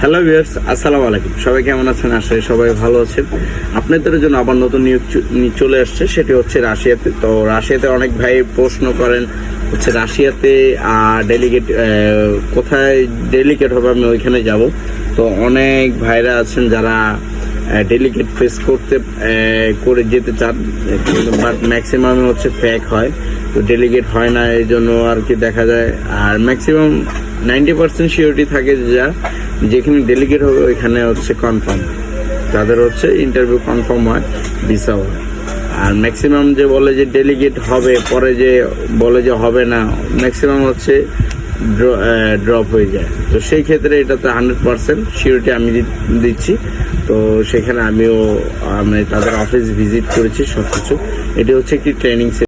Hello viewers, আসসালামু আলাইকুম। সবাই কেমন আছেন? আসলে সবাই ভালো আছেন। আপনাদের জন্য আবার নতুন নিয়োগ চলে আসছে, সেটি হচ্ছে রাশিয়াতে। তো রাশিয়াতে অনেক ভাই প্রশ্ন করেন হচ্ছে রাশিয়াতে ডেলিগেট কোথায় ডেলিগেট হবে, আমি ওইখানে যাব। তো অনেক ভাইরা আছেন যারা ডেলিগেট ফেস করে যেতে চান, বাট ম্যাক্সিমাম হচ্ছে ফেক হয়, তো ডেলিগেট হয় না। এই জন্য আর কি দেখা যায়, আর ম্যাক্সিমাম 90% সিওরিটি থাকে যেখানে ডেলিগেট হবে ওইখানে হচ্ছে কনফার্ম, তাদের হচ্ছে ইন্টারভিউ কনফার্ম হয়, ভিসা হয়। আর ম্যাক্সিমাম যে বলে যে ডেলিগেট হবে, পরে যে বলে যে হবে না, ম্যাক্সিমাম হচ্ছে ড্রপ হয়ে যায়। তো সেই ক্ষেত্রে এটাতে 100% সিওরিটি আমি দিচ্ছি। তো সেখানে আমি তাদের অফিস ভিজিট করেছি সব কিছু। এটি হচ্ছে একটি ট্রেনিং